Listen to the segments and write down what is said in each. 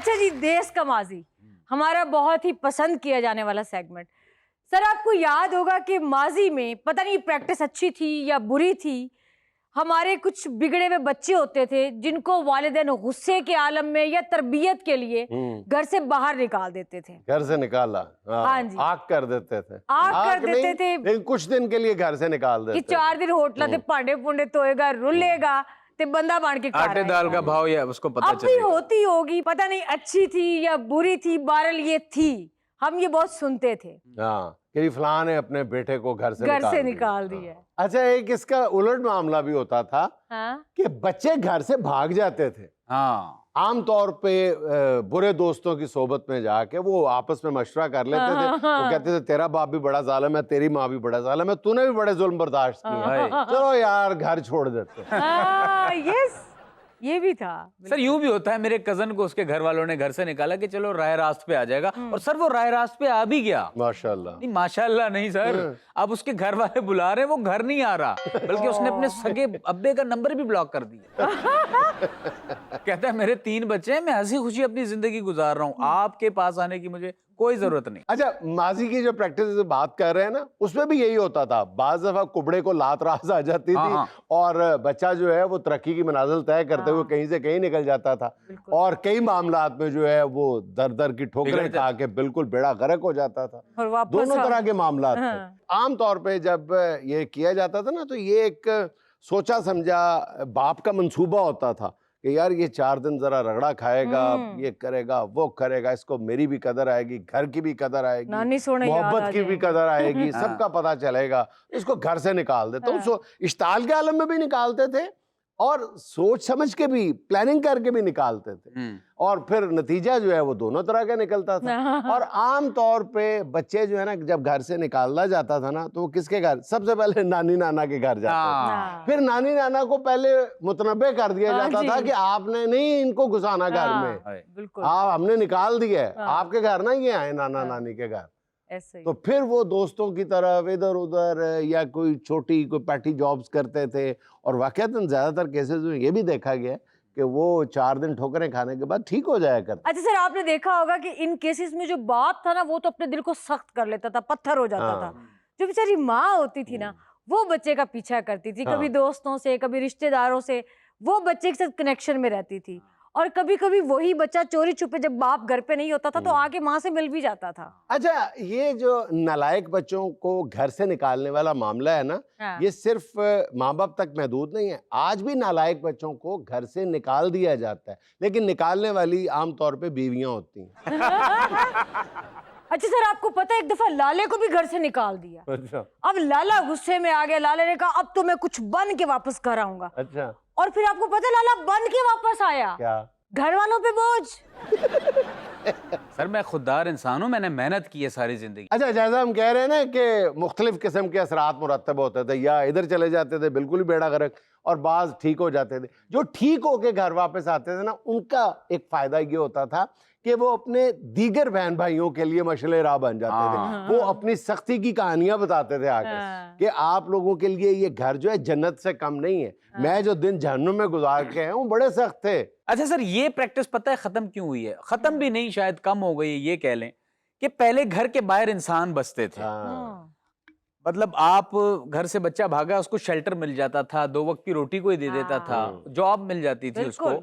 اچھا جی، دیس کا ماضی ہمارا بہت ہی پسند کیا جانے والا سیگمنٹ. سر آپ کو یاد ہوگا کہ ماضی میں پتہ نہیں پریکٹس اچھی تھی یا بری تھی، ہمارے کچھ بگڑے ہوئے بچے ہوتے تھے جن کو والدین غصے کے عالم میں یا تربیت کے لیے گھر سے باہر نکال دیتے تھے. گھر سے نکالا، ہاں جی، آگ کر دیتے تھے. آگ کر دیتے تھے لیکن کچھ دن کے لیے گھر سے نکال دیتے کہ 4 دن ہوٹلہ تے پانڈے پونڈے توئے گا، رلے گا تے بندہ بان کے آٹے دال کا بھاؤ یا اس کو پتہ اب بھی ہوتی ہوگی، پتہ نہیں اچھی تھی یا بری تھی، بہرحال یہ تھی. ہم یہ بہت سنتے تھے. ہاں کہ فلاں نے اپنے بیٹے کو گھر سے نکال دیا. اچھا ایک اس کا الٹ معاملہ بھی ہوتا تھا کہ بچے گھر سے بھاگ جاتے تھے. ہاں عام طور پہ برے دوستوں کی صحبت میں جا کے وہ آپس میں مشورہ کر لیتے تھے. وہ کہتے تھے تیرا باپ بھی بڑا ظالم ہے، تیری ماں بھی بڑا ظالم ہے، تو نے بھی بڑے ظلم برداشت کیے، چلو یار گھر چھوڑ دیتے. یس، یہ بھی تھا. سر یوں بھی ہوتا ہے، میرے کزن کو اس کے گھر والوں نے گھر سے نکالا کہ چلو راہ راست پہ آ جائے گا، اور سر وہ راہ راست پہ آ بھی گیا. ماشاءاللہ. نہیں ماشاءاللہ نہیں سر، اب اس کے گھر والے بلا رہے ہیں، وہ گھر نہیں آ رہا، بلکہ اس نے اپنے سگے ابے کا نمبر بھی بلاک کر دیا. کہتا ہے میرے 3 بچے ہیں، میں ہنسی خوشی اپنی زندگی گزار رہا ہوں، آپ کے پاس آنے کی مجھے کوئی ضرورت نہیں. اچھا ماضی کی جو پریکٹس سے بات کر رہے ہیں نا، اس میں بھی یہی ہوتا تھا. بعض دفعہ کبڑے کو لات راز آ جاتی تھی اور بچہ جو ہے وہ ترقی کی منازل طے کرتے ہوئے کہیں سے کہیں نکل جاتا تھا، اور کئی معاملات میں جو ہے وہ در در کی ٹھوکریں کھا کے بالکل بیڑا غرق ہو جاتا تھا. دونوں طرح کے معاملات تھے. عام طور پہ جب یہ کیا جاتا تھا نا تو یہ ایک سوچا سمجھا باپ کا منصوبہ ہوتا تھا کہ یار یہ 4 دن ذرا رگڑا کھائے گا، یہ کرے گا وہ کرے گا، اس کو میری بھی قدر آئے گی، گھر کی بھی قدر آئے گی، محبت کی بھی قدر آئے گی، سب کا پتہ چلے گا، اس کو گھر سے نکال دیتا ہوں. اشتعال کے عالم میں بھی نکالتے تھے اور سوچ سمجھ کے بھی پلاننگ کر کے بھی نکالتے تھے، اور پھر نتیجہ جو ہے وہ دونوں طرح کا نکلتا تھا. اور عام طور پہ بچے جو ہے نا جب گھر سے نکالا جاتا تھا نا تو وہ کس کے گھر؟ سب سے پہلے نانی نانا کے گھر جاتے تھے. پھر نانی نانا کو پہلے متنبع کر دیا جاتا تھا کہ آپ نے نہیں ان کو گھسانا گھر میں، ہم نے نکال دیا ہے، آپ کے گھر نہ یہ آئے نانا نانی کے گھر. تو پھر وہ دوستوں کی طرف ادھر ادھر یا کوئی چھوٹی کوئی پیٹی جابز کرتے تھے. اور واقعتاً زیادہ تر کیسز میں یہ بھی دیکھا گیا کہ وہ 4 دن ٹھوکریں کھانے کے بعد ٹھیک ہو جایا کرتے. اچھا سر آپ نے دیکھا ہوگا کہ ان کیسز میں جو باپ تھا نا وہ تو اپنے دل کو سخت کر لیتا تھا، پتھر ہو جاتا تھا. جو بیچاری ماں ہوتی تھی نا وہ بچے کا پیچھا کرتی تھی، کبھی دوستوں سے کبھی رشتہ داروں سے، وہ بچے کے ساتھ کنیکشن میں رہتی تھی. اور کبھی کبھی وہی بچہ چوری چھپے جب باپ گھر پہ نہیں ہوتا تھا تو آگے ماں سے مل بھی جاتا تھا. اچھا یہ جو نالائق بچوں کو گھر سے نکالنے والا معاملہ ہے نا، یہ صرف ماں باپ تک محدود نہیں ہے. آج بھی نالائق بچوں کو گھر سے نکال دیا جاتا ہے، لیکن نکالنے والی عام طور پہ بیویاں ہوتی ہیں. اچھا سر آپ کو پتہ ہے ایک دفعہ لالے کو بھی گھر سے نکال دیا. اب لالا غصے میں آ گیا، لالے نے کہا اب تو میں کچھ بن کے واپس کر آؤں گا. اچھا اور پھر آپ کو پتہ ہے لالا بن کے واپس آیا. کیا؟ گھر والوں پہ بوجھ. سر میں خوددار انسان ہوں، میں نے محنت کی ہے ساری زندگی. اچھا جیسا ہم کہہ رہے ہیں نا کہ مختلف قسم کے اثرات مرتب ہوتے تھے، یا ادھر چلے جاتے تھے بالکل ہی بیڑا غرق، اور بعض ٹھیک ہو جاتے تھے. جو ٹھیک ہو کے گھر واپس آتے تھے نا ان کا ایک فائدہ یہ ہوتا تھا کہ وہ اپنے دیگر بہن بھائیوں کے لیے مشعل راہ بن جاتے تھے. وہ اپنی سختی کی کہانیاں بتاتے تھے آ کر کہ آپ لوگوں کے لیے یہ گھر جو ہے جنت سے کم نہیں ہے، میں جو دن جہنم میں گزار کے ہیں وہ بڑے سخت تھے. اچھا سر یہ پریکٹس پتہ ہے ختم کیوں ہوئی ہے؟ ختم بھی نہیں، شاید کم ہو گئی. یہ کہہ لیں کہ پہلے گھر کے باہر انسان بستے تھے. مطلب آپ گھر سے بچہ بھاگا اس کو شیلٹر مل جاتا تھا، 2 وقت کی روٹی کوئی دے دیتا تھا، جاب مل جاتی تھی اس کو.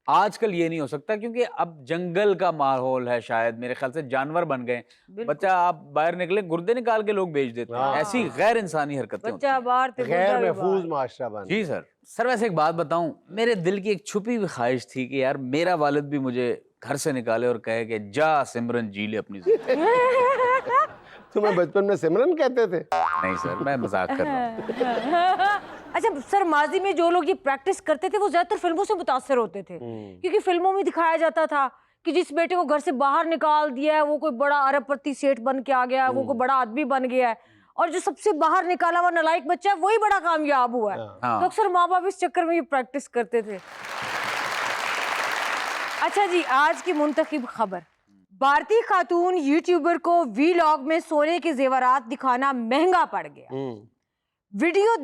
آج کل یہ نہیں ہو سکتا کیونکہ اب جنگل کا ماحول ہے، شاید میرے خیال سے جانور بن گئے. بچہ آپ باہر نکلے گردے نکال کے لوگ بیچ دیتے ہیں. ایسی غیر انسانی حرکتیں ہوتی ہیں، غیر محفوظ معاشرہ بن. جی سر. سر ویسے ایک بات بتاؤں، میرے دل کی ایک چھپی ہوئی خواہش تھی کہ یار میرا والد بھی مجھے گھر سے نکالے اور کہے کہ جا سمرن جی لے اپنی زندگی. تمہیں بچپن میں سمرن کہتے تھے؟ نہیں سر میں مذاق کر رہا ہوں. اچھا سر ماضی میں جو لوگ یہ پریکٹس کرتے تھے وہ زیادہ تر فلموں سے متاثر ہوتے تھے، کیونکہ فلموں میں دکھایا جاتا تھا کہ جس بیٹے کو گھر سے باہر نکال دیا ہے وہ کوئی بڑا ارب پتی سیٹ بن کے آ گیا ہے، وہ کوئی بڑا آدمی بن گیا ہے، اور جو سب سے باہر نکالا ہوا نالائق بچہ ہے وہی بڑا کامیاب ہوا ہے. تو اکثر ماں باپ اس چکر میں یہ پریکٹس کرتے تھے. اچھا جی آج کی منتخب خبر، بھارتی خاتون یوٹیوبر کو وی لاگ میں سونے کے زیورات دکھانا مہنگا پڑ گیا. ویڈیو